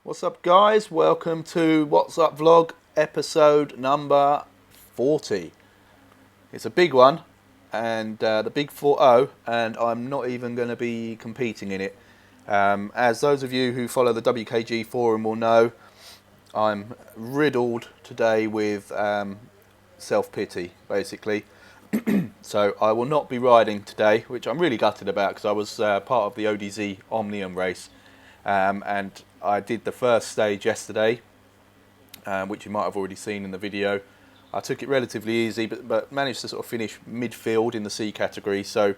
What's up, guys? Welcome to What's Up Vlog episode number 40. It's a big one, and the big 40, and I'm not even going to be competing in it. As those of you who follow the WKG forum will know, I'm riddled today with self-pity, basically. So I will not be riding today, which I'm really gutted about because I was part of the ODZ Omnium race. And I did the first stage yesterday, which you might have already seen in the video. I took it relatively easy, but managed to sort of finish midfield in the C category, so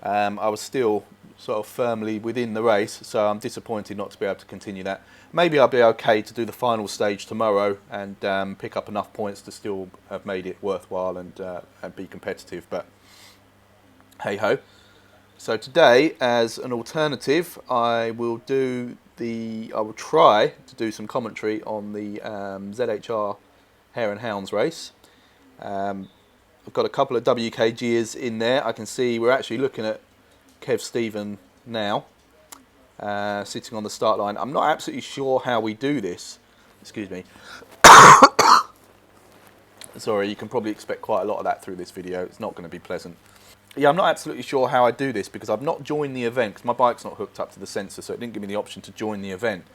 I was still sort of firmly within the race, so I'm disappointed not to be able to continue that. Maybe I'll be okay to do the final stage tomorrow and pick up enough points to still have made it worthwhile and be competitive, but hey-ho. So today, as an alternative, I will try to do some commentary on the ZHR Hare and Hounds race. I've got a couple of WKGers in there. I can see we're actually looking at KEV Stephen now, sitting on the start line. I'm not absolutely sure how we do this. Excuse me. Sorry, you can probably expect quite a lot of that through this video. It's not going to be pleasant. Yeah, I'm not absolutely sure how I do this because I've not joined the event because my bike's not hooked up to the sensor, so it didn't give me the option to join the event.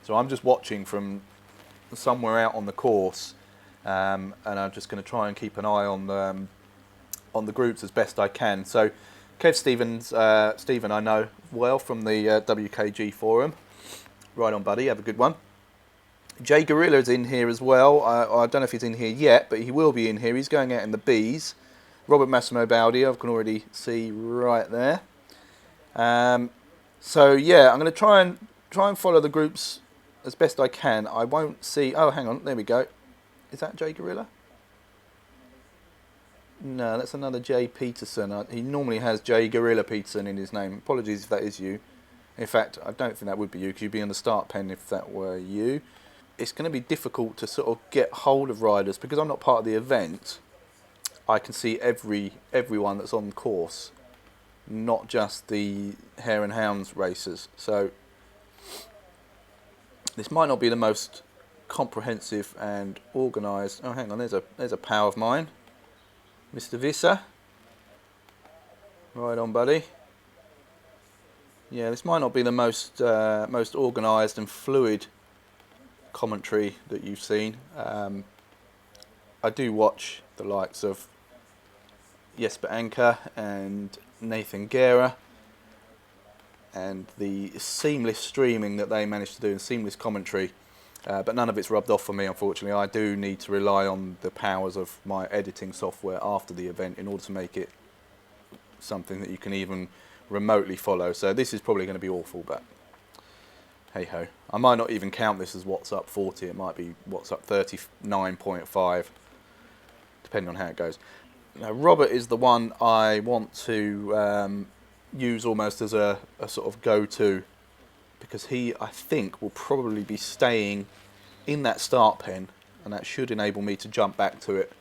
So I'm just watching from somewhere out on the course, and I'm just going to try and keep an eye on the groups as best I can. So KEV Stephen I know well from the WKG forum. Right on, buddy, have a good one. Jay Gorilla's in here as well. I don't know if he's in here yet, but he will be in here. He's going out in the Bs. Robert Massimo Baldi, I can already see right there. So yeah, I'm going to try and follow the groups as best I can. I won't see. Oh, hang on, there we go. Is that Jay Gorilla? No, that's another Jay Peterson. He normally has Jay Gorilla Peterson in his name. Apologies if that is you. In fact, I don't think that would be you because you'd be on the start pen if that were you. It's going to be difficult to sort of get hold of riders because I'm not part of the event. I can see everyone that's on the course, not just the Hare and Hounds racers. So this might not be the most comprehensive and organised. Oh, hang on, there's a pal of mine, Mr. Visser. Right on, buddy. Yeah, this might not be the most organised and fluid commentary that you've seen. I do watch the likes of Jesper Anker and Nathan Guerra and the seamless streaming that they managed to do and seamless commentary, but none of it's rubbed off for me, unfortunately. I do need to rely on the powers of my editing software after the event in order to make it something that you can even remotely follow, so this is probably going to be awful, but hey ho. I might not even count this as What's Up 40, it might be What's Up 39.5, depending on how it goes. Now, Robert is the one I want to use almost as a sort of go-to because he, I think, will probably be staying in that start pen, and that should enable me to jump back to it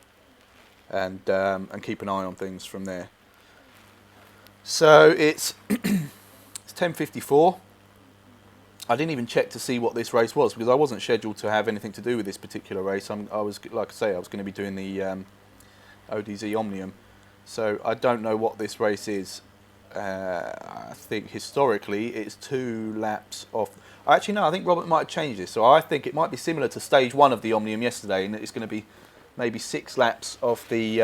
and keep an eye on things from there. So it's 10:54. I didn't even check to see what this race was because I wasn't scheduled to have anything to do with this particular race. I was, like I say, I was going to be doing the ODZ Omnium, so I don't know what this race is. I think historically it's 2 laps off. Actually, no, I think Robert might have changed this, so I think it might be similar to stage 1 of the Omnium yesterday, and it's going to be maybe 6 laps of the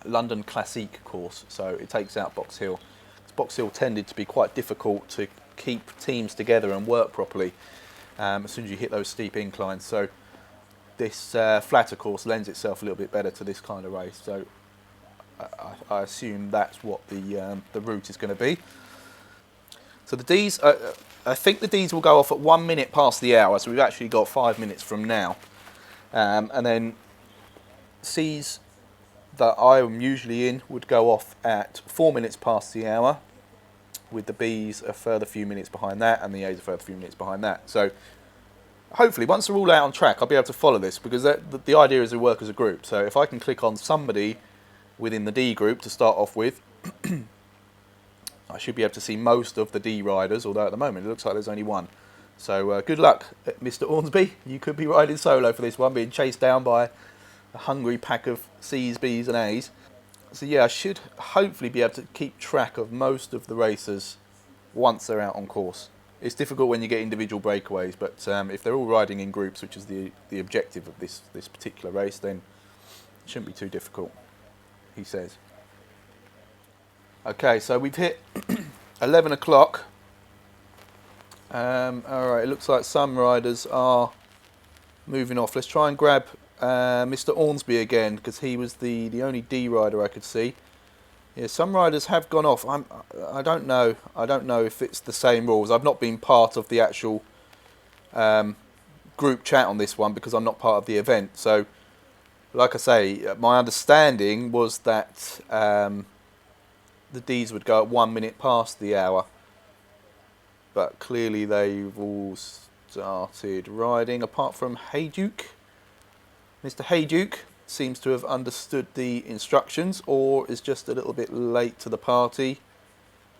London Classique course, so it takes out Box Hill. Box Hill tended to be quite difficult to keep teams together and work properly as soon as you hit those steep inclines, so this flatter course lends itself a little bit better to this kind of race, so I assume that's what the route is going to be. So the Ds, I think the Ds will go off at 1 minute past the hour, so we've actually got 5 minutes from now, and then Cs that I am usually in would go off at 4 minutes past the hour, with the Bs a further few minutes behind that, and the As a further few minutes behind that. So hopefully, once they're all out on track, I'll be able to follow this, because the idea is to work as a group. So if I can click on somebody within the D group to start off with, I should be able to see most of the D riders, although at the moment it looks like there's only one. So good luck, Mr. Ormsby. You could be riding solo for this one, being chased down by a hungry pack of C's, B's and A's. So yeah, I should hopefully be able to keep track of most of the racers once they're out on course. It's difficult when you get individual breakaways, but if they're all riding in groups, which is the objective of this particular race, then it shouldn't be too difficult, he says. Okay, so we've hit 11 o'clock. Alright, it looks like some riders are moving off. Let's try and grab Mr. Ormsby again, because he was the only D rider I could see. Yeah, some riders have gone off. I don't know. I don't know if it's the same rules. I've not been part of the actual group chat on this one because I'm not part of the event. So, like I say, my understanding was that the Ds would go at 1 minute past the hour. But clearly they've all started riding, apart from Hayduke. Mr. Hayduke seems to have understood the instructions, or is just a little bit late to the party.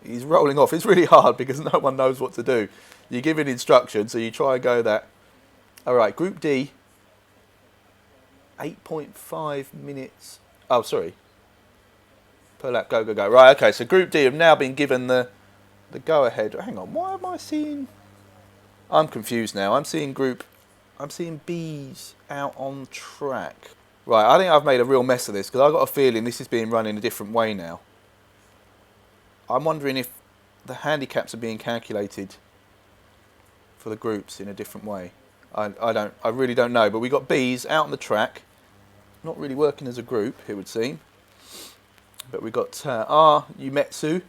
He's rolling off. It's really hard because no one knows what to do. You give an instruction, so you try and go that. Alright, Group D, 8.5 minutes. Oh, sorry. Per lap, go, go, go. Right, okay, so Group D have now been given the go-ahead. Hang on, why am I seeing... I'm confused now. I'm seeing B's out on track. Right, I think I've made a real mess of this because I've got a feeling this is being run in a different way now. I'm wondering if the handicaps are being calculated for the groups in a different way. I really don't know, but we got B's out on the track, not really working as a group, it would seem. But we got R Umetsu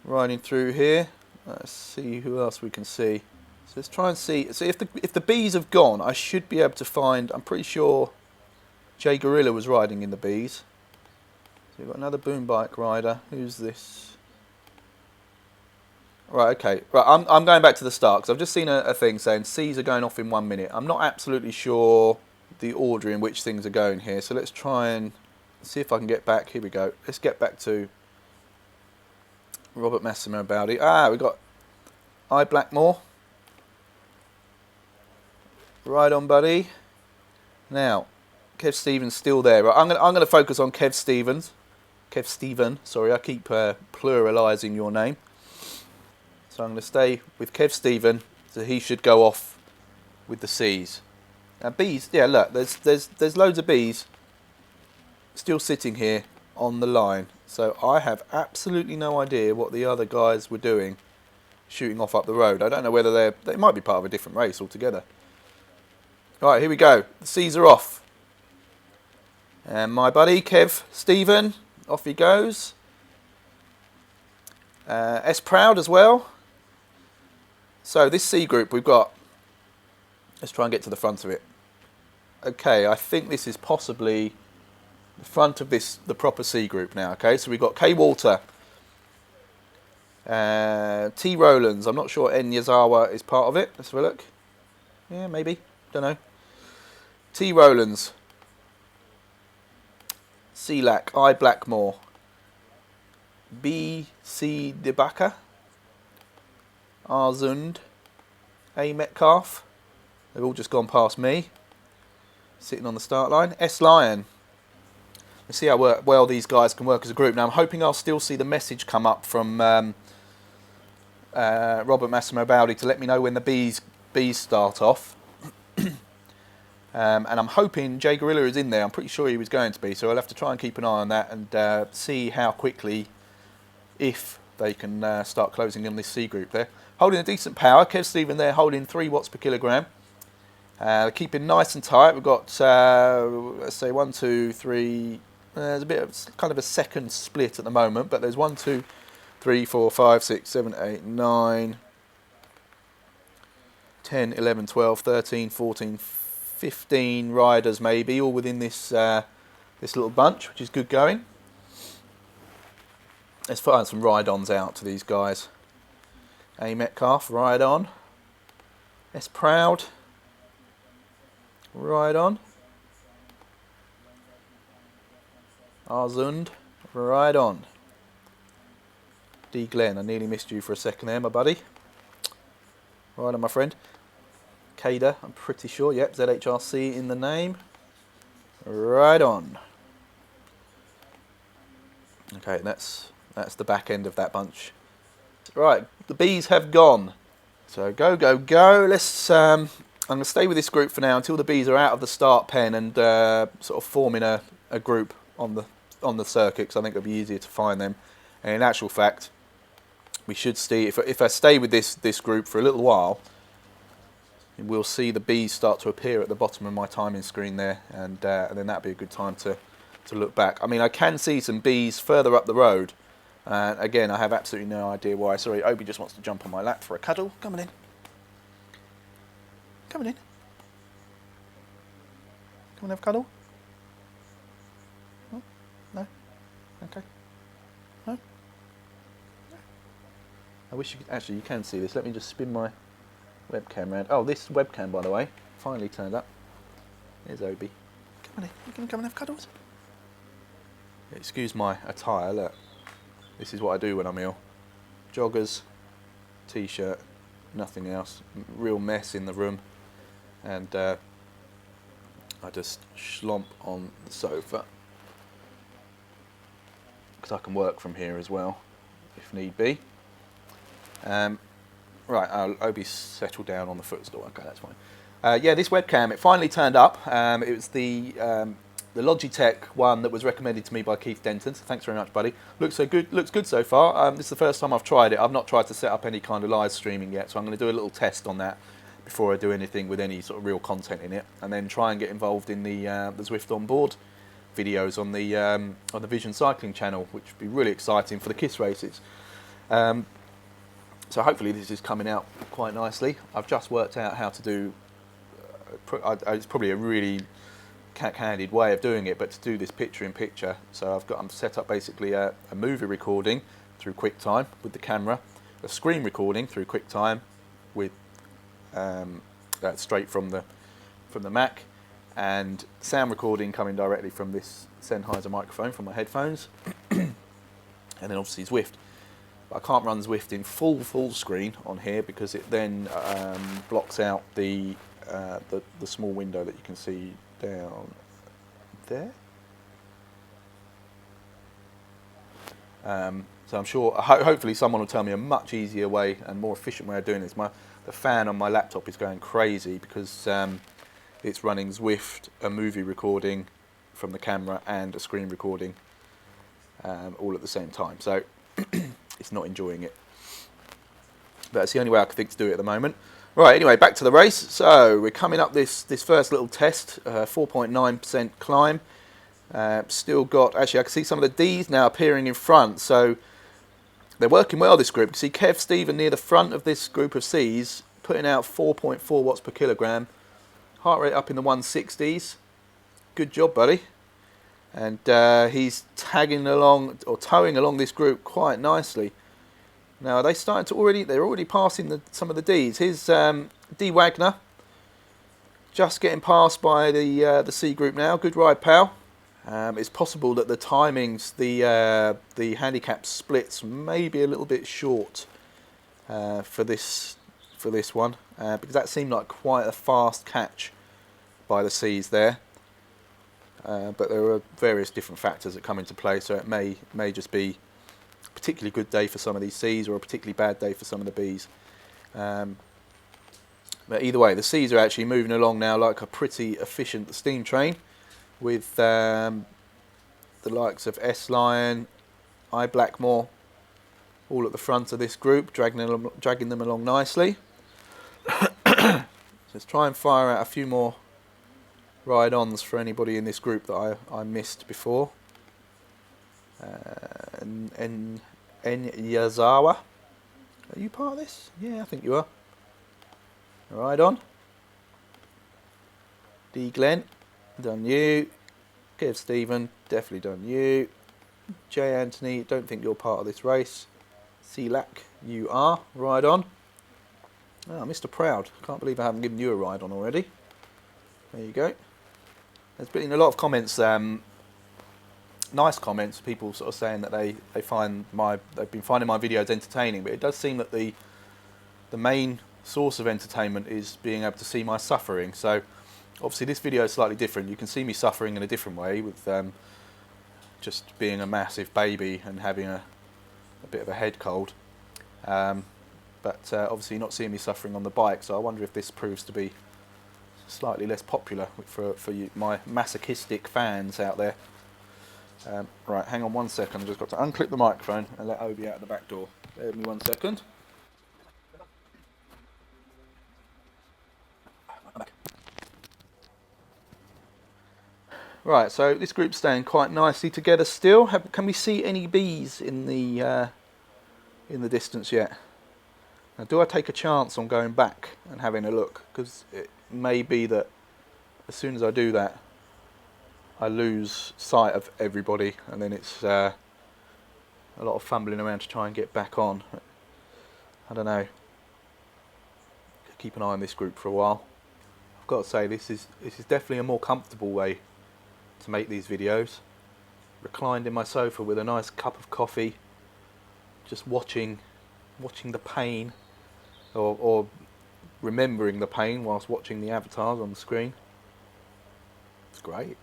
riding through here. Let's see who else we can see. So let's try and see. So if the B's have gone, I should be able to find. I'm pretty sure Jay Gorilla was riding in the B's. So we've got another boom bike rider. Who's this? Right. Okay. Right. I'm going back to the start because I've just seen a thing saying C's are going off in 1 minute. I'm not absolutely sure the order in which things are going here. So let's try and see if I can get back. Here we go. Let's get back to Robert Massimo Baldi. We've got I Blackmore. Right on, buddy. Now, Kev Stevens still there. Right, I'm gonna focus on Kev Stevens. Kev Steven. Sorry, I keep pluralising your name. So I'm going to stay with Kev Steven. So he should go off with the C's. Now B's. Yeah, look. There's loads of B's still sitting here on the line. So I have absolutely no idea what the other guys were doing, shooting off up the road. I don't know whether they might be part of a different race altogether. Right, here we go. The C's are off. And my buddy, Kev Stephen, off he goes. S Proud as well. So this C group we've got, let's try and get to the front of it. Okay, I think this is possibly the front of the proper C group now. Okay, so we've got K Walter, T Rowlands. I'm not sure N Yazawa is part of it. Let's have a look. Yeah, maybe. Don't know. T Rowlands, C Lack, I Blackmore, B C Debaka, R Zund, A Metcalf. They've all just gone past me, sitting on the start line. S Lion. Let's see how well these guys can work as a group. Now I'm hoping I'll still see the message come up from Robert Massimo Baldi to let me know when the B's start off. And I'm hoping Jay Gorilla is in there. I'm pretty sure he was going to be, so I'll have to try and keep an eye on that and see how quickly, if they can start closing in this C group there. Holding a decent power. Kev Stephen there holding 3 watts per kilogram. Keeping nice and tight. We've got, let's say 1, 2, 3. There's a bit of kind of a second split at the moment, but there's 1, 2, 3, 4, 5, 6, 7, 8, 9, 10, 11, 12, 13, 14, 15 riders maybe, all within this this little bunch, which is good going. Let's find some ride-ons out to these guys. A Metcalf, ride on. S Proud, ride on. Arzund, right on. D Glenn, I nearly missed you for a second there, my buddy. Right on, my friend. KEV, I'm pretty sure. Yep, ZHRC in the name. Right on. Okay, that's the back end of that bunch. Right, the bees have gone. So go, go, go. Let's. I'm going to stay with this group for now until the bees are out of the start pen and sort of forming a group on the circuit, because I think it'll be easier to find them. And in actual fact, we should see if I stay with this group for a little while, we'll see the bees start to appear at the bottom of my timing screen there, and then that'd be a good time to look back. I mean, I can see some bees further up the road. Again, I have absolutely no idea why. Sorry, Obi just wants to jump on my lap for a cuddle. Come on in. Come on in. Come and have a cuddle. Oh, no? Okay. No? I wish you could, actually you can see this. Let me just spin my webcam around. Oh, this webcam, by the way, finally turned up. There's Obi. Come on in. You can come and have cuddles. Excuse my attire, look. This is what I do when I'm ill. Joggers, t-shirt, nothing else. Real mess in the room. And I just slump on the sofa. Because I can work from here as well, if need be. Right, Obi's settled down on the footstool. Okay, that's fine. Yeah, this webcam, it finally turned up. It was the Logitech one that was recommended to me by Keith Denton. So thanks very much, buddy. Looks good so far. This is the first time I've tried it. I've not tried to set up any kind of live streaming yet, so I'm going to do a little test on that before I do anything with any sort of real content in it, and then try and get involved in the Zwift on board videos on the Vision Cycling channel, which would be really exciting for the KISS races. So hopefully this is coming out quite nicely. I've just worked out how to do. It's probably a really cack-handed way of doing it, but to do this picture-in-picture. So I'm set up basically a movie recording through QuickTime with the camera, a screen recording through QuickTime with straight from the Mac, and sound recording coming directly from this Sennheiser microphone from my headphones, and then obviously Zwift. I can't run Zwift in full screen on here because it then blocks out the small window that you can see down there. So I'm sure, hopefully someone will tell me a much easier way and more efficient way of doing this. The fan on my laptop is going crazy because it's running Zwift, a movie recording from the camera and a screen recording all at the same time. So it's not enjoying it. But that's the only way I can think to do it at the moment. Right, anyway, back to the race. So we're coming up this first little test, 4.9% climb. Still got, actually I can see some of the D's now appearing in front. So they're working well, this group. You can see KEV Stephen near the front of this group of C's, putting out 4.4 watts per kilogram. Heart rate up in the 160s. Good job, buddy. And he's tagging along, or towing along this group quite nicely. Now, they're already passing some of the D's. Here's D. Wagner, just getting passed by the C group now. Good ride, pal. It's possible that the timings, the handicap splits may be a little bit short for this one, because that seemed like quite a fast catch by the C's there. But there are various different factors that come into play, so it may just be a particularly good day for some of these C's or a particularly bad day for some of the B's. But either way, the C's are actually moving along now like a pretty efficient steam train, with the likes of S Lion, I Blackmore, all at the front of this group, dragging them along nicely. So let's try and fire out a few more ride-ons for anybody in this group that I missed before. En Yazawa, are you part of this? Yeah, I think you are. Ride on. D Glenn, done you. KEV Stephen, definitely done you. J Anthony, don't think you're part of this race. C Lack, you are. Ride on. Oh, Mr. Proud, can't believe I haven't given you a ride on already. There you go. There's been a lot of comments, nice comments, people sort of saying that they've been finding my videos entertaining, but it does seem that the main source of entertainment is being able to see my suffering. So obviously this video is slightly different. You can see me suffering in a different way with just being a massive baby and having a bit of a head cold. But obviously not seeing me suffering on the bike, so I wonder if this proves to be slightly less popular for you, my masochistic fans out there. Right, hang on 1 second, I've just got to unclip the microphone and let Obi out the back door. Bear with me 1 second. Right, so this group's staying quite nicely together still. Can we see any bees in the distance yet? Now, do I take a chance on going back and having a look? Because it may be that as soon as I do that, I lose sight of everybody, and then it's a lot of fumbling around to try and get back on. I don't know. Keep an eye on this group for a while. I've got to say, this is definitely a more comfortable way to make these videos. Reclined in my sofa with a nice cup of coffee, just watching the pain, or remembering the pain whilst watching the avatars on the screen. It's great.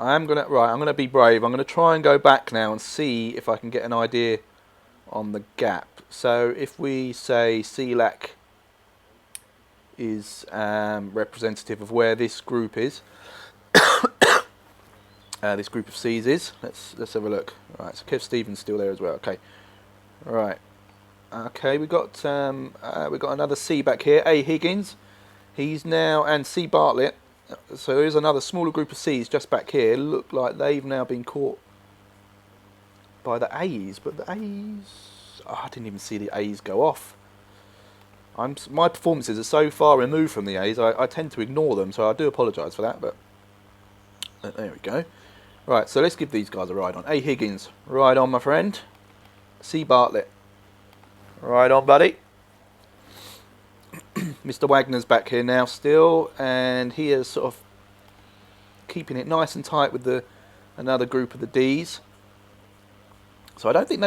I'm gonna be brave. I'm gonna try and go back now and see if I can get an idea on the gap. So if we say CLAC is representative of where this group is, this group of C's is. Let's have a look. Right, so KEV Stephen's still there as well. Okay, right. Okay, we got another C back here. A Higgins, he's now, and C Bartlett. So there is another smaller group of C's just back here. Look like they've now been caught by the A's, but the A's, oh, I didn't even see the A's go off. My performances are so far removed from the A's, I tend to ignore them, so I do apologise for that, but there we go. Right, so let's give these guys a ride on. A Higgins, ride on, my friend. C Bartlett, ride on, buddy. Mr. Wagner's back here now still, and he is sort of keeping it nice and tight with another group of the D's. So I don't think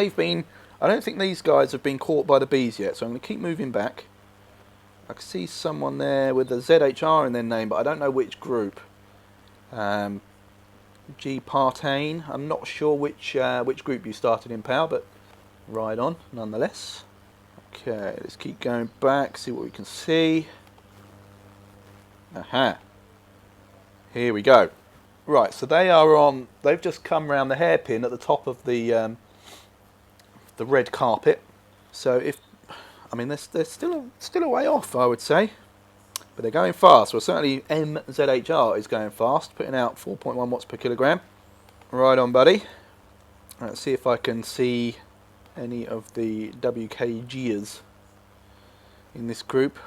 these guys have been caught by the B's yet, so I'm going to keep moving back. I can see someone there with a ZHR in their name, but I don't know which group. G Partain, I'm not sure which group you started in, pal, but ride on nonetheless. Okay, let's keep going back, see what we can see. Aha. Here we go. Right, so they've just come round the hairpin at the top of the red carpet. So they're still a way off, I would say. But they're going fast. Well, certainly ZHR is going fast, putting out 4.1 watts per kilogram. Right on, buddy. Let's see if I can see any of the WKGers in this group.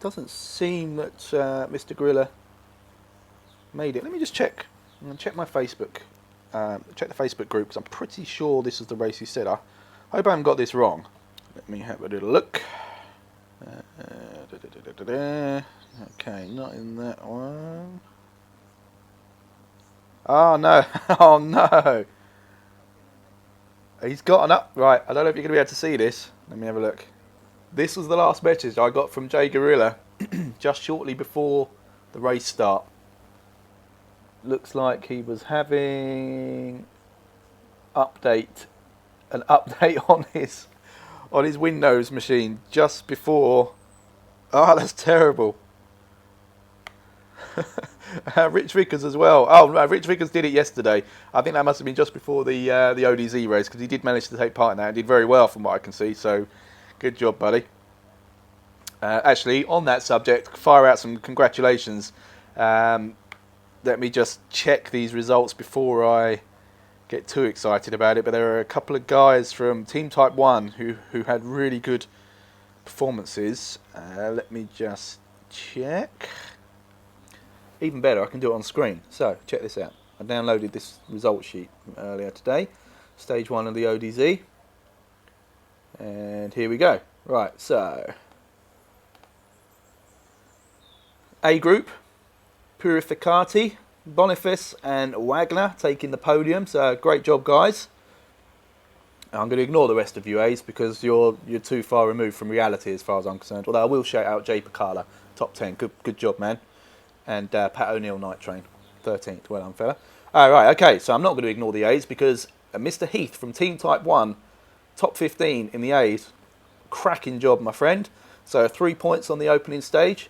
Doesn't seem that Mr. Gorilla made it. Let me just check. I'm going to check my Facebook. Check the Facebook group, because I'm pretty sure this is the race he said. I hope I haven't got this wrong. Let me have a little look. Okay, not in that one. Oh no! Oh no! He's got an up. Right, I don't know if you're going to be able to see this. Let me have a look. This was the last message I got from Jay Gorilla just shortly before the race start. Looks like he was having an update on his Windows machine just before. Oh, that's terrible. Rich Vickers as well. Oh, no, Rich Vickers did it yesterday. I think that must have been just before the ODZ race, because he did manage to take part in that and did very well from what I can see. So, good job, buddy. Actually, on that subject, fire out some congratulations. Let me just check these results before I get too excited about it. But there are a couple of guys from Team Type 1 who had really good performances. Let me just check. Even better, I can do it on screen. So, check this out. I downloaded this result sheet from earlier today. Stage 1 of the ODZ. And here we go. Right, so A group, Purificati, Boniface and Wagner taking the podium. So, great job, guys. I'm going to ignore the rest of you A's because you're too far removed from reality as far as I'm concerned. Although I will shout out Jay Pacala, top 10. Good job, man. And Pat O'Neill, Night Train, 13th. Well done, fella. All right, okay. So I'm not going to ignore the A's because Mr. Heath from Team Type 1, top 15 in the A's. Cracking job, my friend. So 3 points on the opening stage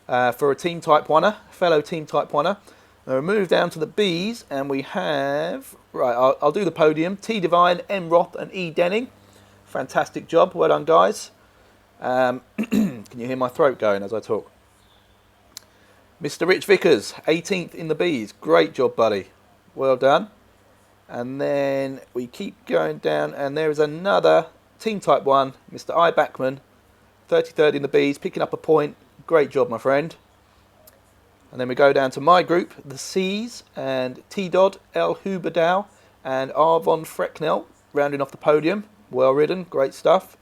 for a Team Type 1er, fellow Team Type 1er. Now we move down to the B's, and we have, right, I'll do the podium. T Divine, M Roth, and E Denning. Fantastic job. Well done, guys. Can you hear my throat going as I talk? Mr. Rich Vickers, 18th in the B's. Great job, buddy. Well done. And then we keep going down, and there is another Team Type 1, Mr. I. Backman, 33rd in the B's, picking up a point. Great job, my friend. And then we go down to my group, the C's, and T. Dodd, L. Huberdow, and R. Von Frecknell, rounding off the podium. Well ridden, great stuff.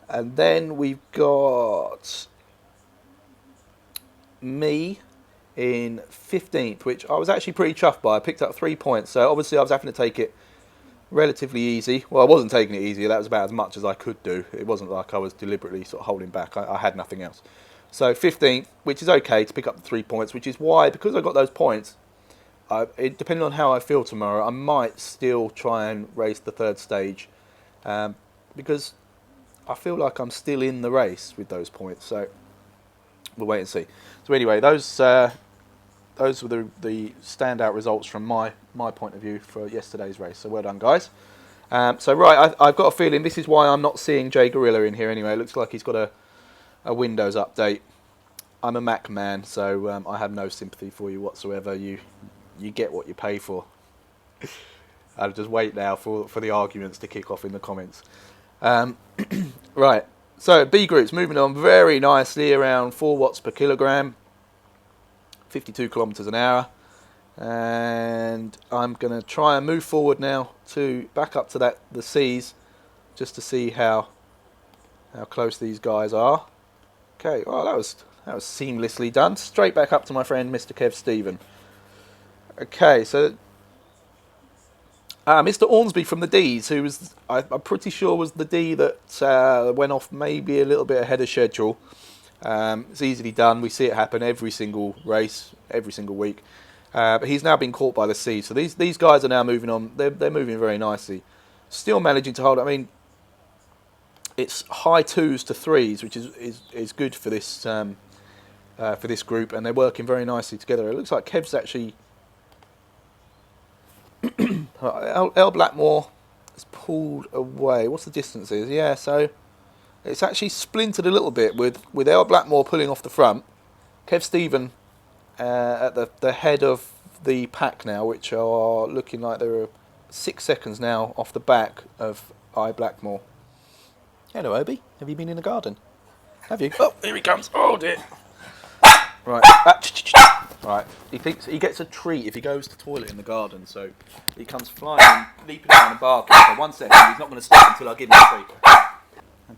And then we've got me in 15th, which I was actually pretty chuffed by. I picked up 3 points, so obviously I was having to take it relatively easy. Well, I wasn't taking it easy. That was about as much as I could do. It wasn't like I was deliberately sort of holding back. I had nothing else. So 15th, which is okay to pick up the 3 points, which is why, because I got those points, depending on how I feel tomorrow, I might still try and race the third stage, because I feel like I'm still in the race with those points. So we'll wait and see. So anyway, those were the standout results from my point of view for yesterday's race. So well done, guys. So right, I've got a feeling this is why I'm not seeing Jay Gorilla in here anyway. It looks like he's got a Windows update. I'm a Mac man, so I have no sympathy for you whatsoever. You get what you pay for. I'll just wait now for the arguments to kick off in the comments. Right, so B groups moving on very nicely, around 4 watts per kilogram, 52 kilometers an hour, and I'm going to try and move forward now to back up to the C's, just to see how close these guys are. Okay, well that was seamlessly done. Straight back up to my friend Mr. KEV Stephen. Okay, so Mr. Ormsby from the D's, who was I'm pretty sure was the D that went off maybe a little bit ahead of schedule. It's easily done. We see it happen every single race, every single week. But he's now been caught by the C. So these guys are now moving on. They're moving very nicely. Still managing to hold. I mean, it's high 2s to 3s, which is good for this group, and they're working very nicely together. It looks like Kev's actually L Blackmore has pulled away. What's the distances? Yeah, so it's actually splintered a little bit with L Blackmore pulling off the front. KEV Stephen at the head of the pack now, which are looking like they're 6 seconds now off the back of I Blackmore. Hello, Obi. Have you been in the garden? Have you? Oh, here he comes. Oh, dear. Right. Right. He thinks he gets a treat if he goes to the toilet in the garden, so he comes flying, leaping down and barking for 1 second. He's not going to stop until I give him a treat.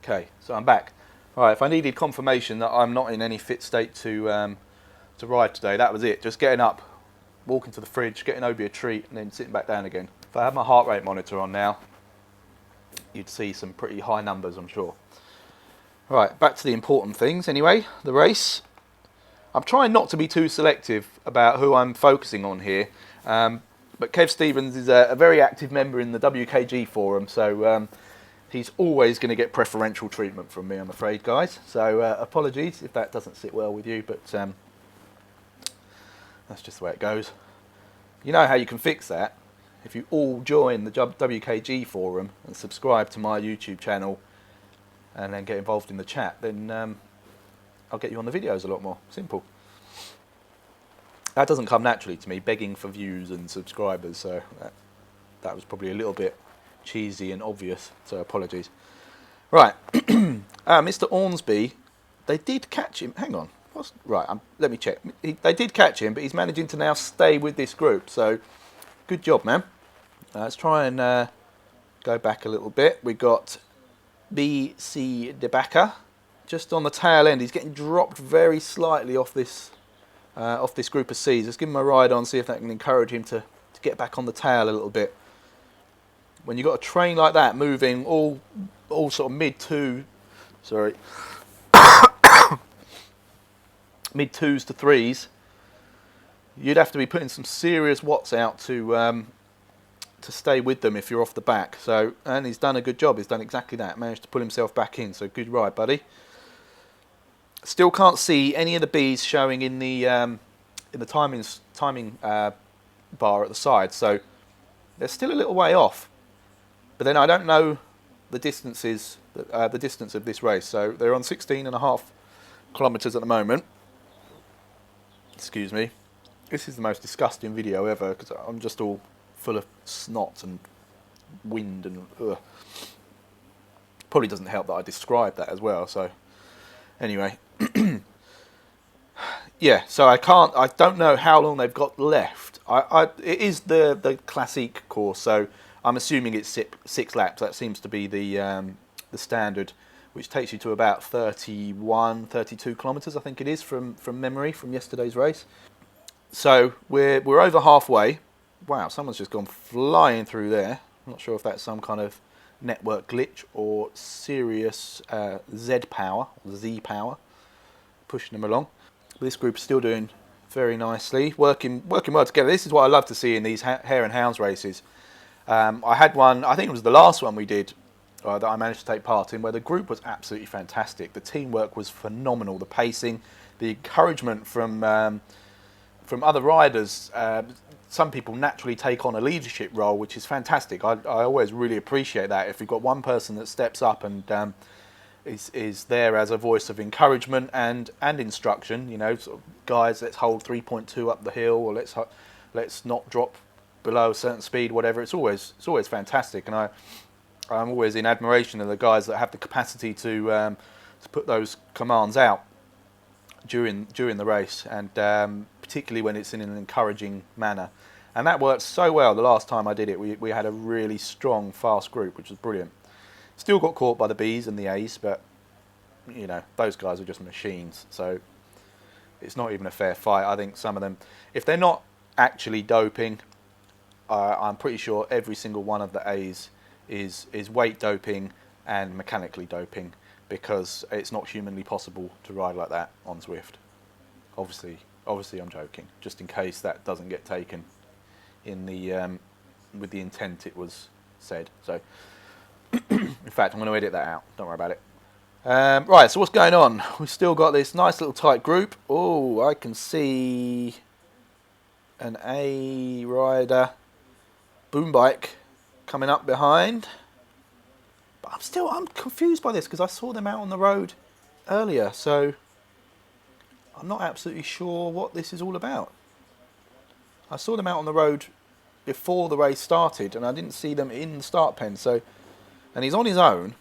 Okay, so I'm back. All right, if I needed confirmation that I'm not in any fit state to ride today, that was it. Just getting up, walking to the fridge, getting Obi a treat, and then sitting back down again. If I had my heart rate monitor on now, you'd see some pretty high numbers, I'm sure. Right, back to the important things anyway, the race. I'm trying not to be too selective about who I'm focusing on here, but Kev Stevens is a very active member in the WKG forum, so he's always going to get preferential treatment from me, I'm afraid, guys. So apologies if that doesn't sit well with you, but that's just the way it goes. You know how you can fix that. If you all join the WKG forum and subscribe to my YouTube channel and then get involved in the chat, then I'll get you on the videos a lot more. Simple. That doesn't come naturally to me, begging for views and subscribers, so that was probably a little bit cheesy and obvious, so apologies. Right, Mr. Ormsby, they did catch him. Hang on. Right, let me check. They did catch him, but he's managing to now stay with this group, so good job, man. Let's try and go back a little bit. We've got B.C. DeBacker just on the tail end. He's getting dropped very slightly off this group of C's. Let's give him a ride on, see if that can encourage him to get back on the tail a little bit. when you've got a train like that moving all sort of mid twos to threes, you'd have to be putting some serious watts out to stay with them if you're off the back. So, and he's done a good job. He's done exactly that. Managed to pull himself back in. So good ride, buddy. Still can't see any of the bees showing in the timing bar at the side. So they're still a little way off. But then I don't know the distances, the distance of this race. So they're on 16.5 kilometres at the moment. Excuse me. This is the most disgusting video ever because I'm just all full of snot and wind and ugh. Probably doesn't help that I described that as well. So anyway, yeah. So I don't know how long they've got left. It is the classic course, so I'm assuming it's 6 laps. That seems to be the standard, which takes you to about 31, 32 kilometres, I think it is from memory from yesterday's race. So we're over halfway. Wow, someone's just gone flying through there. I'm not sure if that's some kind of network glitch or serious Z power, or Z power, pushing them along. This group is still doing very nicely, working well together. This is what I love to see in these Hare and Hounds races. I had one, I think it was the last one we did, that I managed to take part in, where the group was absolutely fantastic. The teamwork was phenomenal. The pacing, the encouragement from other riders. Some people naturally take on a leadership role, which is fantastic. I always really appreciate that. If you've got one person that steps up and is there as a voice of encouragement and instruction, you know, sort of, guys, let's hold 3.2 up the hill, or let's not drop below a certain speed, whatever. It's always fantastic, and I'm always in admiration of the guys that have the capacity to put those commands out during the race, and particularly when it's in an encouraging manner. And that worked so well the last time I did it. We had a really strong, fast group, which was brilliant. Still got caught by the Bs and the As, but you know, those guys are just machines, so it's not even a fair fight. I think some of them, if they're not actually doping, I'm pretty sure every single one of the A's is weight doping and mechanically doping, because it's not humanly possible to ride like that on Zwift. Obviously I'm joking, just in case that doesn't get taken in the with the intent it was said. So in fact, I'm going to edit that out, don't worry about it. Right, so what's going on? We've still got this nice little tight group. Oh, I can see an A rider boom bike coming up behind. But I'm confused by this because I saw them out on the road earlier, so I'm not absolutely sure what this is all about. I saw them out on the road before the race started, and I didn't see them in the start pen. So, and he's on his own.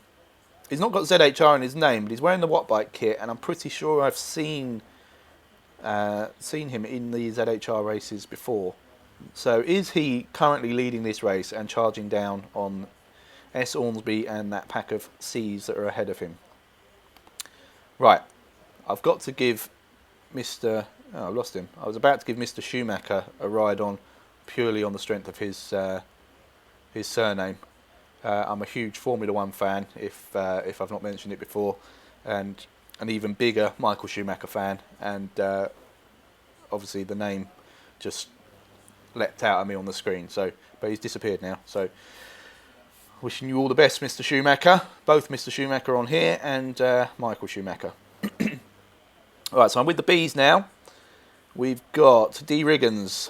He's not got ZHR in his name, but he's wearing the Wattbike kit, and I'm pretty sure I've seen him in the ZHR races before. So, is he currently leading this race and charging down on S. Ormsby and that pack of C's that are ahead of him? Right, I've got to give Mr. Oh, I've lost him. I was about to give Mr. Schumacher a ride on purely on the strength of his surname. I'm a huge Formula One fan, if I've not mentioned it before, and an even bigger Michael Schumacher fan, and obviously the name just leapt out at me on the screen. So, but he's disappeared now. So, wishing you all the best, Mr. Schumacher. Both Mr. Schumacher on here and Michael Schumacher. Right, so I'm with the Bs now. We've got D. Riggins.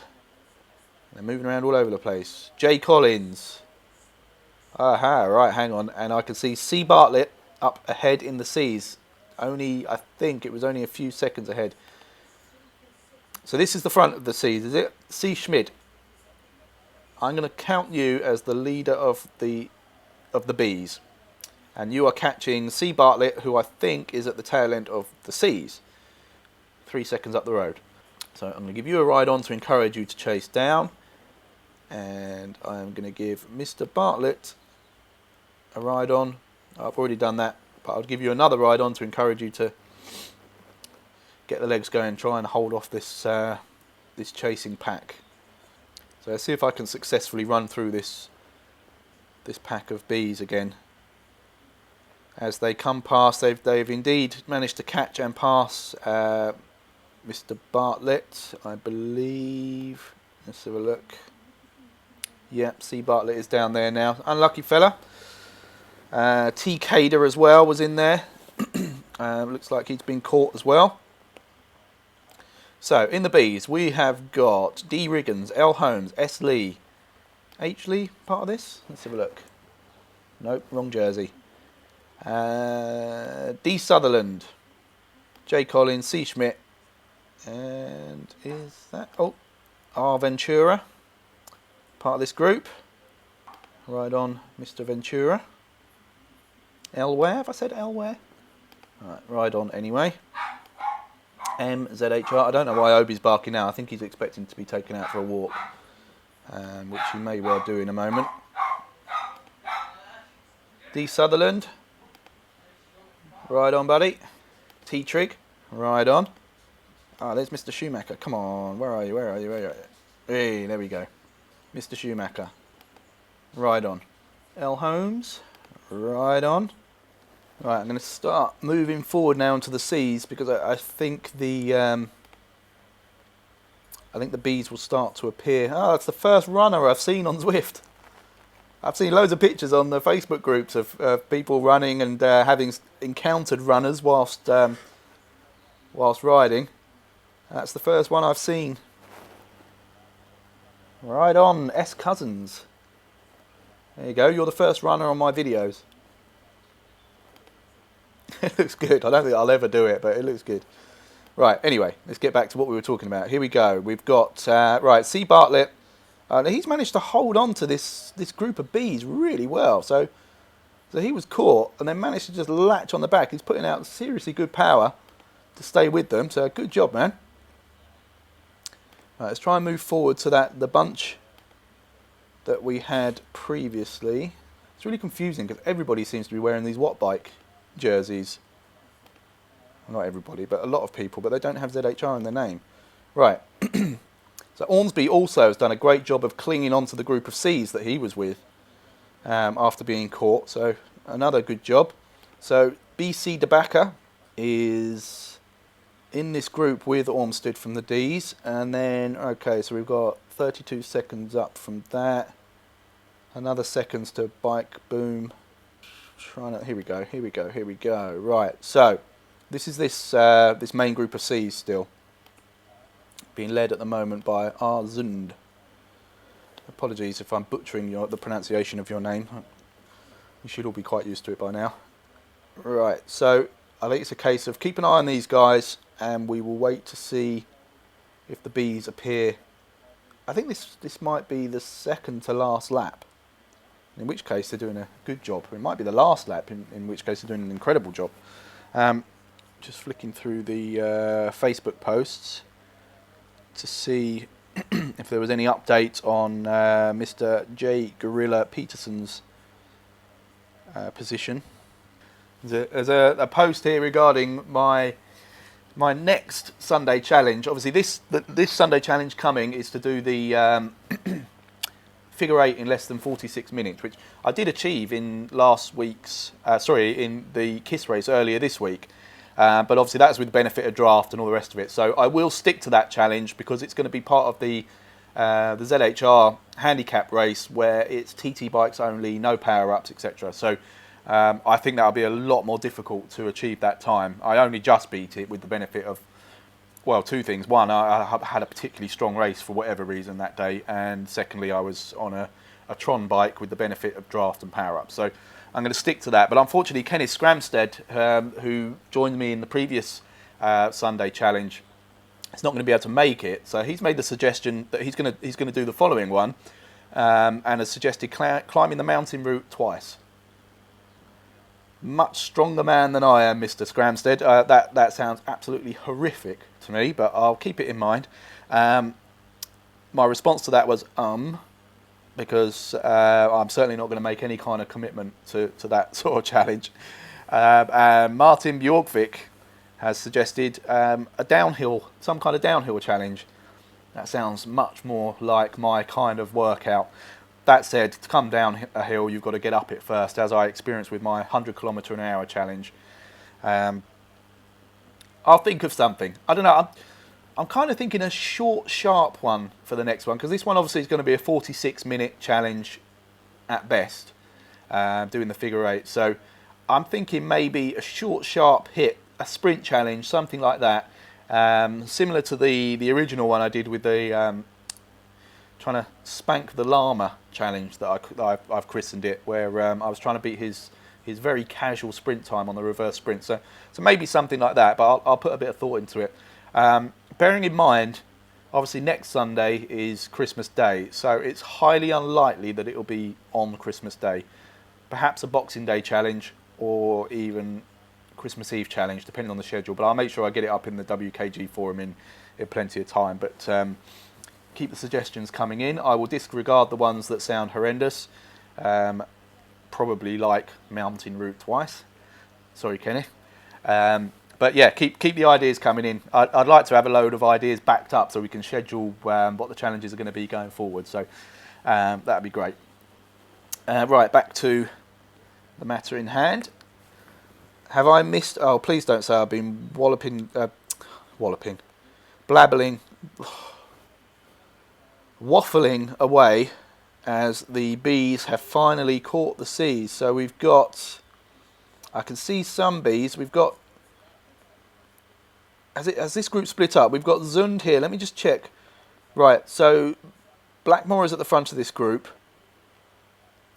They're moving around all over the place. Jay Collins. Aha, right, hang on. And I can see C. Bartlett up ahead in the C's. I think it was only a few seconds ahead. So this is the front of the C's, is it? C. Schmidt. I'm going to count you as the leader of the B's. And you are catching C. Bartlett, who I think is at the tail end of the C's. 3 seconds up the road. So I'm going to give you a ride on to encourage you to chase down. And I'm going to give Mr. Bartlett a ride on. I've already done that, but I'll give you another ride on to encourage you to get the legs going, try and hold off this this chasing pack. So let's see if I can successfully run through this this pack of bees again. As they come past, they've indeed managed to catch and pass Mr. Bartlett, I believe. Let's have a look. Yep, C. Bartlett is down there now. Unlucky fella. T. Cader as well was in there. Looks like he's been caught as well. So, in the bees, we have got D. Riggins, L. Holmes, S. Lee. H. Lee, part of this? Let's have a look. Nope, wrong jersey. D. Sutherland, J. Collins, C. Schmidt, and is that... Oh, R. Ventura, part of this group. Right on, Mr. Ventura. L. Ware, have I said L. Ware? Right on anyway. M. ZHR, I don't know why Obi's barking now. I think he's expecting to be taken out for a walk, which he may well do in a moment. D. Sutherland. Right on, buddy. T. Trigg. Right on. Ah, there's Mr. Schumacher. Come on. Where are you? Where are you? Where are you? Hey, there we go. Mr. Schumacher. Right on. L. Holmes. Right on. Right, I'm going to start moving forward now into the C's because I think the bees will start to appear. Oh, it's the first runner I've seen on Zwift. I've seen loads of pictures on the Facebook groups of people running and having encountered runners whilst riding. That's the first one I've seen. Right on, S. Cousins. There you go, you're the first runner on my videos. It looks good. I don't think I'll ever do it, but it looks good. Right, anyway, let's get back to what we were talking about. Here we go. We've got, right, C. Bartlett. He's managed to hold on to this group of bees really well. So he was caught and then managed to just latch on the back. He's putting out seriously good power to stay with them. So good job, man. Right, let's try and move forward to the bunch that we had previously. It's really confusing because everybody seems to be wearing these Wattbike jerseys. Well, not everybody, but a lot of people, but they don't have ZHR in their name. Right. So Ormsby also has done a great job of clinging on to the group of C's that he was with after being caught. So another good job. So BC DeBacker is in this group with Ormsted from the D's. And then, okay, so we've got 32 seconds up from that. Another seconds to Bike Boom. Here we go, here we go, here we go. Right, so this is this main group of C's still. Being led at the moment by R. Zund. Apologies if I'm butchering the pronunciation of your name. You should all be quite used to it by now. Right, so I think it's a case of keep an eye on these guys and we will wait to see if the bees appear. I think this might be the second to last lap, in which case they're doing a good job. It might be the last lap, in which case they're doing an incredible job. Just flicking through the Facebook posts to see if there was any update on Mr. J. Gorilla Peterson's position. There's a post here regarding my next Sunday challenge. Obviously, this Sunday challenge coming is to do the figure 8 in less than 46 minutes, which I did achieve in last week's, in the KISS race earlier this week. But obviously that's with the benefit of draft and all the rest of it. So I will stick to that challenge because it's going to be part of the ZHR handicap race where it's TT bikes only, no power-ups, etc. So I think that'll be a lot more difficult to achieve that time. I only just beat it with the benefit of, well, two things. One, I had a particularly strong race for whatever reason that day. And secondly, I was on a Tron bike with the benefit of draft and power-ups. So I'm going to stick to that. But unfortunately, Kenneth Scramstead, who joined me in the previous Sunday challenge, is not going to be able to make it. So he's made the suggestion that he's going to do the following one, and has suggested climbing the mountain route twice. Much stronger man than I am, Mr. Scramstead. That sounds absolutely horrific to me, but I'll keep it in mind. My response to that was because I'm certainly not going to make any kind of commitment to that sort of challenge. Martin Bjorkvik has suggested some kind of downhill challenge. That sounds much more like my kind of workout. that said, to come down a hill, you've got to get up it first, as I experienced with my 100 km/h challenge. I'll think of something. I don't know. I'm kind of thinking a short, sharp one for the next one, because this one obviously is going to be a 46-minute challenge at best, doing the figure eight. So I'm thinking maybe a short, sharp hit, a sprint challenge, something like that, similar to the original one I did with the trying to spank the llama challenge that I've christened it, where I was trying to beat his very casual sprint time on the reverse sprint. So maybe something like that, but I'll put a bit of thought into it. Bearing in mind, obviously next Sunday is Christmas Day, so it's highly unlikely that it will be on Christmas Day. Perhaps a Boxing Day challenge or even Christmas Eve challenge, depending on the schedule. But I'll make sure I get it up in the WKG forum in plenty of time. But keep the suggestions coming in. I will disregard the ones that sound horrendous. Probably like mountain route twice. Sorry, Kenny. But yeah, keep the ideas coming in. I'd like to have a load of ideas backed up so we can schedule what the challenges are going to be going forward. So that'd be great. Right, back to the matter in hand. Have I missed? Oh, please don't say I've been blabbling, waffling away as the bees have finally caught the C's. So we've got, I can see some bees. We've got, as this group split up, we've got Zund here. Let me just check. Right, so Blackmore is at the front of this group.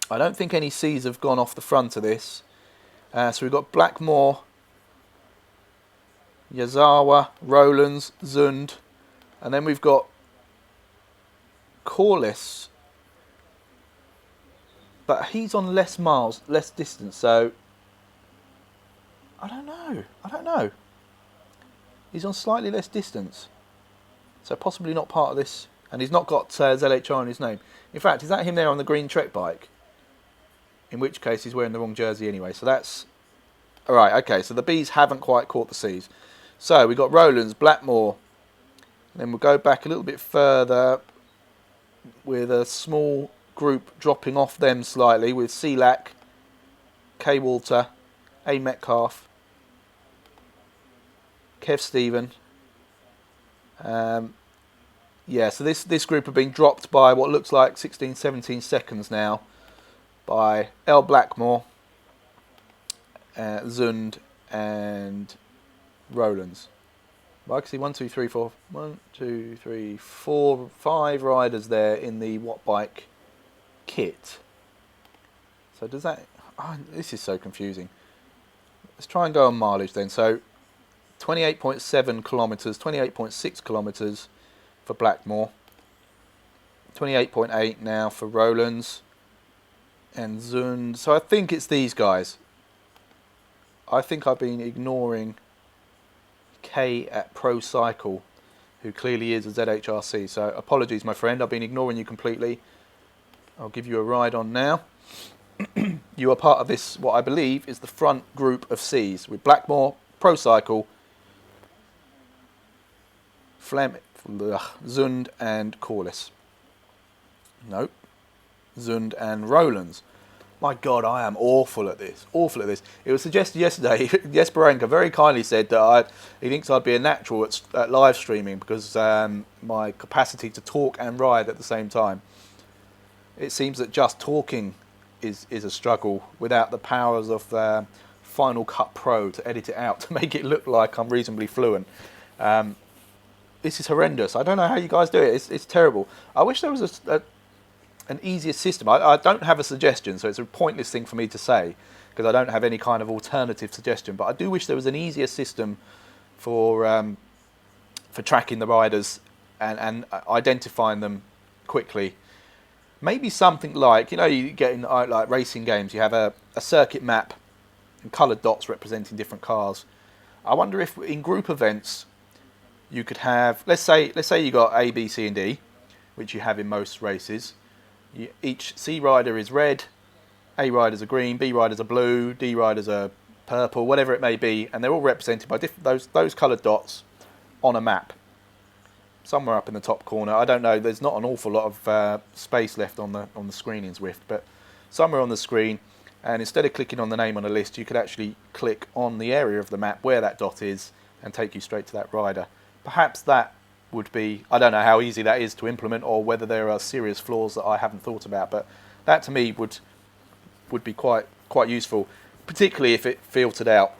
I don't think any C's have gone off the front of this. So we've got Blackmore, Yazawa, Rowlands, Zund, and then we've got Corliss. But he's on less miles, less distance, so I don't know. He's on slightly less distance, so possibly not part of this. And he's not got ZHR in his name. In fact, is that him there on the green Trek bike? In which case he's wearing the wrong jersey anyway. So that's all right. Okay, so the bees haven't quite caught the C's. So we've got Rowlands, Blackmore. Then we'll go back a little bit further with a small group dropping off them slightly with Selak, K. Walter, A. Metcalf, KEV Stephen. Yeah, so this group have been dropped by what looks like 16, 17 seconds now by L. Blackmore, Zund and Rowlands. Well, I can see 1, 2, 3, 4, 1, 2, 3, 4, 5 riders there in the Wattbike kit. So does that... Oh, this is so confusing. Let's try and go on mileage then. So 28.7 kilometres, 28.6 kilometres for Blackmore. 28.8 now for Rowlands and Zund. So I think it's these guys. I think I've been ignoring K at Pro Cycle, who clearly is a ZHRC. So apologies, my friend. I've been ignoring you completely. I'll give you a ride on now. You are part of this, what I believe is the front group of C's, with Blackmore, Pro Cycle, Zund and Corliss. Nope. Zund and Rowlands. My God, I am awful at this. Awful at this. It was suggested yesterday, Jesperenka very kindly said that he thinks I'd be a natural at live streaming because my capacity to talk and ride at the same time. It seems that just talking is a struggle without the powers of Final Cut Pro to edit it out to make it look like I'm reasonably fluent. This is horrendous. I don't know how you guys do it. It's terrible. I wish there was an easier system. I don't have a suggestion, so it's a pointless thing for me to say because I don't have any kind of alternative suggestion. But I do wish there was an easier system for tracking the riders and identifying them quickly. Maybe something like, you know, you get in like racing games, you have a circuit map and coloured dots representing different cars. I wonder if in group events you could have, let's say you got A, B, C, and D, which you have in most races. Each C rider is red, A riders are green, B riders are blue, D riders are purple, whatever it may be, and they're all represented by those coloured dots on a map. somewhere up in the top corner. I don't know. There's not an awful lot of space left on the screen in Zwift, but somewhere on the screen. And instead of clicking on the name on a list, you could actually click on the area of the map where that dot is and take you straight to that rider. Perhaps that would be, I don't know how easy that is to implement or whether there are serious flaws that I haven't thought about, but that to me would be quite useful, particularly if it filtered out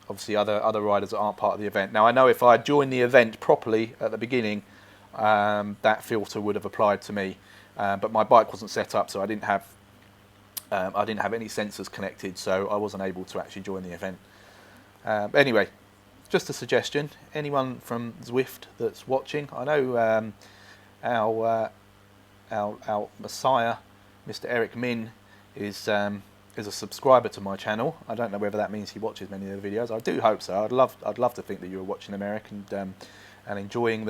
obviously other riders that aren't part of the event. Now I know if I joined the event properly at the beginning, that filter would have applied to me, but my bike wasn't set up, so I didn't have any sensors connected, so I wasn't able to actually join the event. Anyway, just a suggestion. Anyone from Zwift that's watching, I know our Messiah, Mr. Eric Min, is a subscriber to my channel. I don't know whether that means he watches many of the videos. I do hope so. I'd love to think that you were watching them, Eric, and enjoying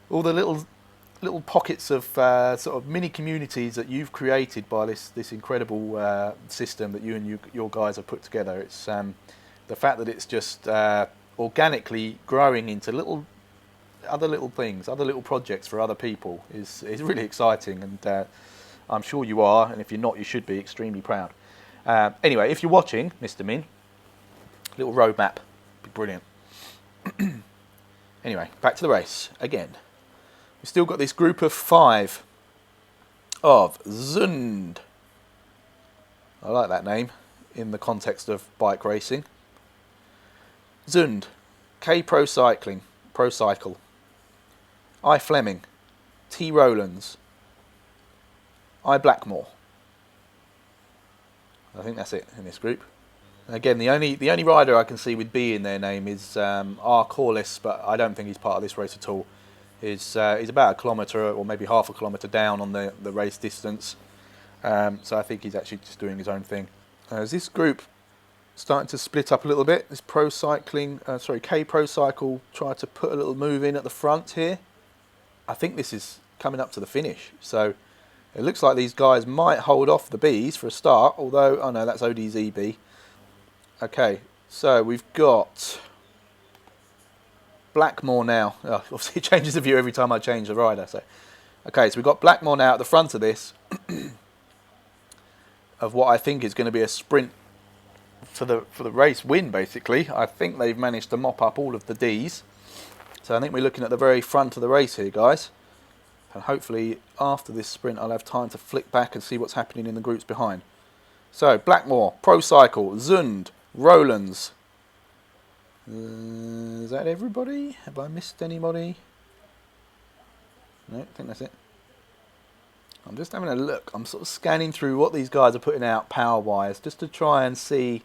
all the little pockets of sort of mini communities that you've created by this incredible system that you and your guys have put together. It's the fact that it's just organically growing into other little things, other little projects for other people is really exciting, and I'm sure you are, and if you're not, you should be extremely proud. Anyway, if you're watching, Mr. Min, little roadmap, be brilliant. Anyway, back to the race again. We've still got this group of 5 of Zund. I like that name in the context of bike racing. Zund, K Pro Cycling, Pro Cycle, I Fleming, T Rowlands, I Blackmore. I think that's it in this group. Again, the only rider I can see with B in their name is R Corliss, but I don't think he's part of this race at all. He's about a kilometre or maybe half a kilometre down on the race distance, so I think he's actually just doing his own thing. Is this group starting to split up a little bit? This K Pro Cycle tried to put a little move in at the front here. I think this is coming up to the finish, so it looks like these guys might hold off the Bs for a start, although, oh no, that's ODZB. Okay, so we've got Blackmore now. Oh, obviously it changes the view every time I change the rider. So, okay, so we've got Blackmore now at the front of this, of what I think is going to be a sprint for the race win, basically. I think they've managed to mop up all of the Ds. So I think we're looking at the very front of the race here, guys. And hopefully after this sprint I'll have time to flick back and see what's happening in the groups behind. So Blackmore, Pro Cycle, Zund, Rowlands. Is that everybody? Have I missed anybody? No, I think that's it. I'm just having a look. I'm sort of scanning through what these guys are putting out power-wise, just to try and see.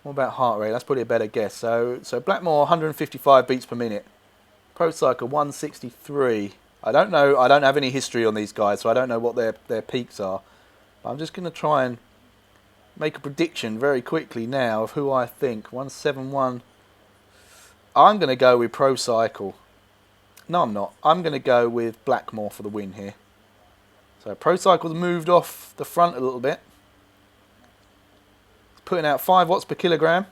What about heart rate? That's probably a better guess. So Blackmore 155 beats per minute. Pro Cycle 163. I don't know. I don't have any history on these guys, so I don't know what their peaks are. But I'm just going to try and make a prediction very quickly now of who I think. 171. I'm going to go with Pro Cycle. No, I'm not. I'm going to go with Blackmore for the win here. So Pro Cycle's moved off the front a little bit. It's putting out 5 watts per kilogram.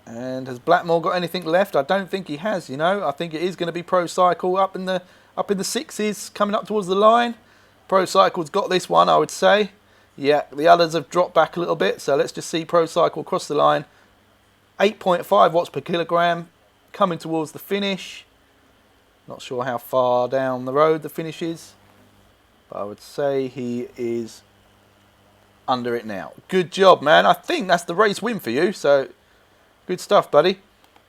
And has Blackmore got anything left? I don't think he has, you know. I think it is going to be Pro Cycle up in the 6s, coming up towards the line. Pro Cycle's got this one, I would say. Yeah, the others have dropped back a little bit, so let's just see Pro Cycle across the line. 8.5 watts per kilogram, coming towards the finish. Not sure how far down the road the finish is, but I would say he is under it now. Good job, man. I think that's the race win for you, so good stuff, buddy.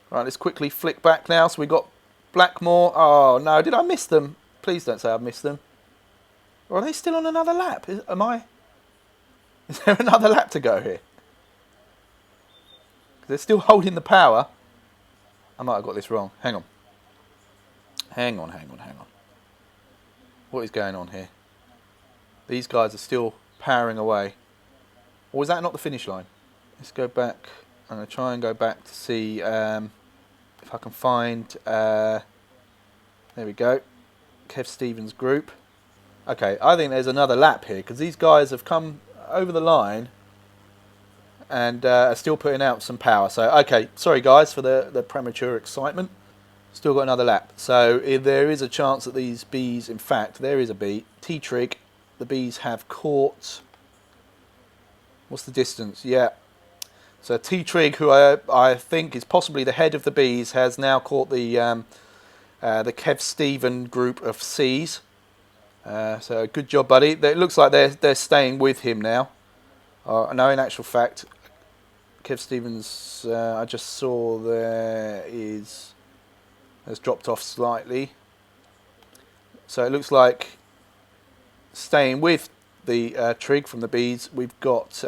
Right, let's quickly flick back now. So we got Blackmore. Oh, no, did I miss them? Please don't say I've missed them. Or are they still on another lap? Is there another lap to go here? They're still holding the power. I might have got this wrong. Hang on. Hang on. What is going on here? These guys are still powering away. Or is that not the finish line? Let's go back. I'm going to try and go back to see if I can find... there we go. KEV Stephens group. Okay, I think there's another lap here, because these guys have come over the line and still putting out some power. So, okay, sorry guys for the premature excitement. Still got another lap. So if there is a chance that these bees, in fact, there is a bee. T-trig, the bees have caught, what's the distance? Yeah. So T-trig, who I think is possibly the head of the bees, has now caught the KEV Stephen group of Cs. So good job, buddy. It looks like they're staying with him now. No, in actual fact, KEV Stevens, I just saw has dropped off slightly. So it looks like staying with the trig from the bees, we've got...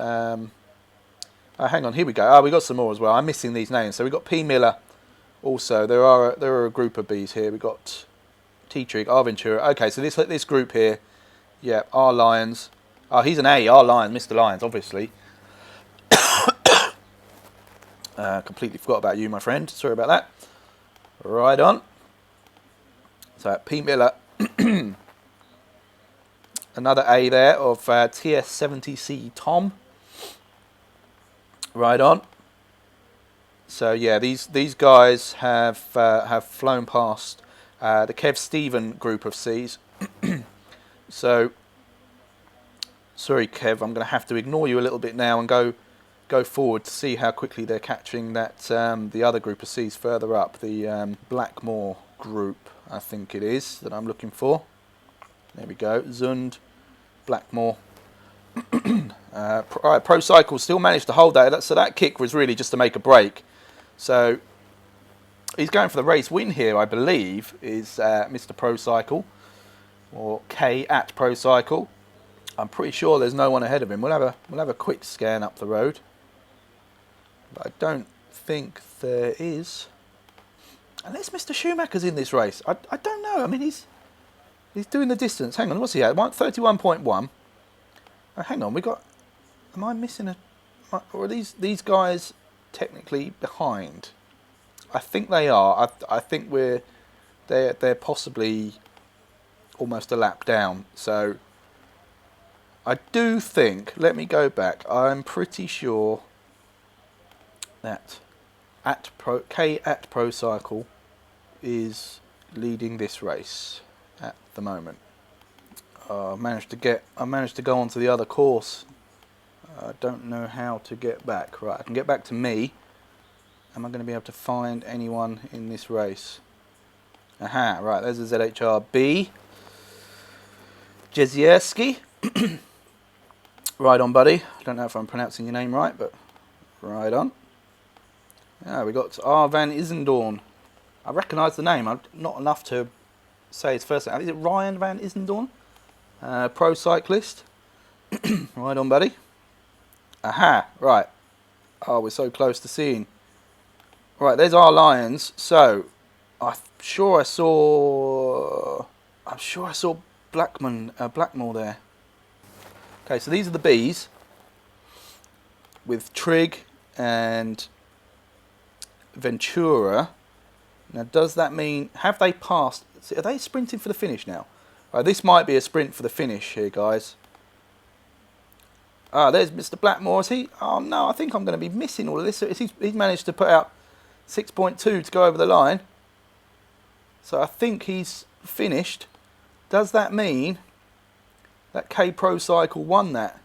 hang on, here we go. Oh, we got some more as well. I'm missing these names. So we've got P. Miller also. There are a group of bees here. We've got T-trig, R. Ventura. Okay, so this group here, yeah, R. Lions. Oh, he's an A, R. Lions, Mr. Lions, obviously. Completely forgot about you, my friend. Sorry about that. Right on. So, P. Miller. Another A there of TS70C Tom. Right on. So, yeah, these guys have flown past the KEV Stephen group of Cs. So, sorry, Kev, I'm going to have to ignore you a little bit now and go forward to see how quickly they're catching that the other group of Cs further up, the Blackmore group, I think it is, that I'm looking for. There we go, Zund, Blackmore. Right, Pro Cycle still managed to hold that, so that kick was really just to make a break. So he's going for the race win here, I believe, is Mr. Pro Cycle, or K at Pro Cycle. I'm pretty sure there's no one ahead of him. We'll have a quick scan up the road. But I don't think there is. Unless Mr. Schumacher's in this race. I don't know. I mean, he's doing the distance. Hang on, what's he at? 31.1. Oh, hang on, am I missing or are these guys technically behind? I think they are. I think they're possibly almost a lap down. So I do think, let me go back, I'm pretty sure that K at Pro Cycle is leading this race at the moment. I managed to go onto the other course. I don't know how to get back. Right, I can get back to me. Am I going to be able to find anyone in this race? Aha, right, there's a ZHR B. Jezierski. Right on, buddy. I don't know if I'm pronouncing your name right, but right on. Yeah, we got R. Van Isendorn. I recognise the name. I'm not enough to say his first name. Is it Ryan Van Isendorn? Pro cyclist. Right on, buddy. Aha, right. Oh, we're so close to seeing. Right, there's our Lions. So, I'm sure I saw Blackmore there. Okay, so these are the bees with Trig and Ventura. Now, does that mean, have they passed? Are they sprinting for the finish now? Right, this might be a sprint for the finish here, guys. Ah, there's Mr. Blackmore. Is he? Oh no, I think I'm going to be missing all of this. He's managed to put out 6.2 to go over the line. So I think he's finished. Does that mean that K Pro Cycle won that?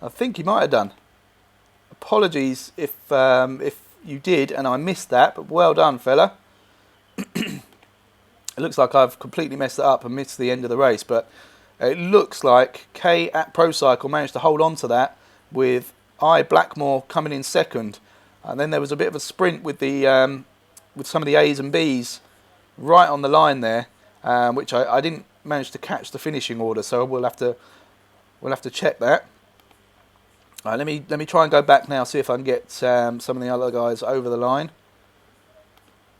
I think he might have done. Apologies if you did and I missed that, but well done, fella. It looks like I've completely messed it up and missed the end of the race, but it looks like K at Pro Cycle managed to hold on to that with I Blackmore coming in second, and then there was a bit of a sprint with the with some of the A's and B's right on the line there, which I didn't manage to catch the finishing order, so we'll have to check that. All right, let me try and go back now, see if I can get some of the other guys over the line.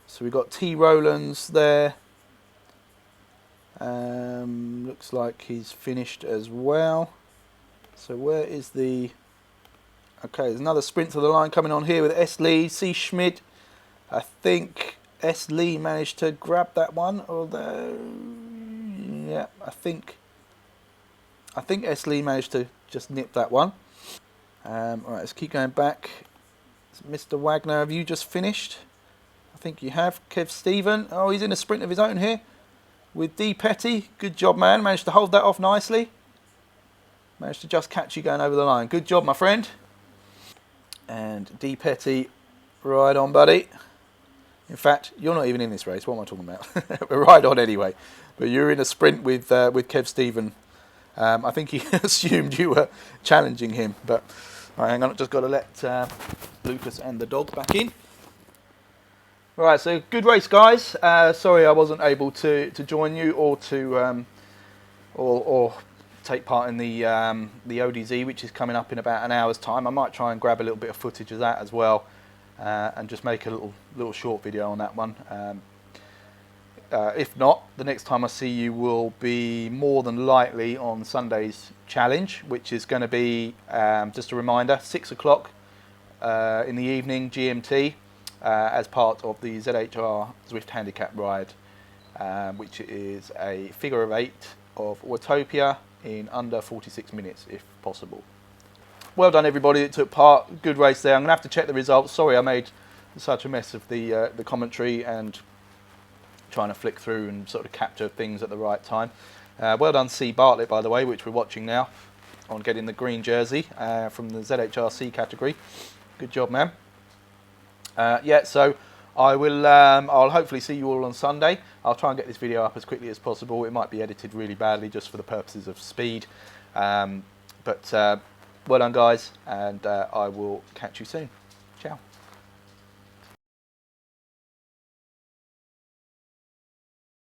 So we've got T Rowlands there. Looks like he's finished as well. So where is the... Okay, there's another sprint to the line coming on here with S. Lee, C. Schmidt. I think S. Lee managed to grab that one, although... Yeah, I think S. Lee managed to just nip that one. All right, let's keep going back. Mr. Wagner, have you just finished? I think you have. KEV Stephen. Oh, he's in a sprint of his own here with D Petty. Good job, man. Managed to hold that off nicely. Managed to just catch you going over the line. Good job, my friend. And D Petty, right on, buddy. In fact, you're not even in this race. What am I talking about? We're right on anyway. But you're in a sprint with KEV Stephen. I think he assumed you were challenging him. But all right, hang on, I've just got to let Lucas and the dog back in. All right, so good race, guys. Sorry I wasn't able to join you or to or take part in the ODZ, which is coming up in about an hour's time. I might try and grab a little bit of footage of that as well, and just make a little short video on that one. If not, the next time I see you will be more than likely on Sunday's challenge, which is going to be, just a reminder, 6 o'clock in the evening GMT, as part of the ZHR Zwift Handicap Ride, which is a figure of 8 of Watopia in under 46 minutes if possible. Well done everybody that took part. Good race there. I'm going to have to check the results. Sorry I made such a mess of the commentary and trying to flick through and sort of capture things at the right time. Well done C Bartlett, by the way, which we're watching now, on getting the green jersey from the ZHR C category. Good job, man. Yeah, so I will. I'll hopefully see you all on Sunday. I'll try and get this video up as quickly as possible. It might be edited really badly just for the purposes of speed. But well done, guys, and I will catch you soon.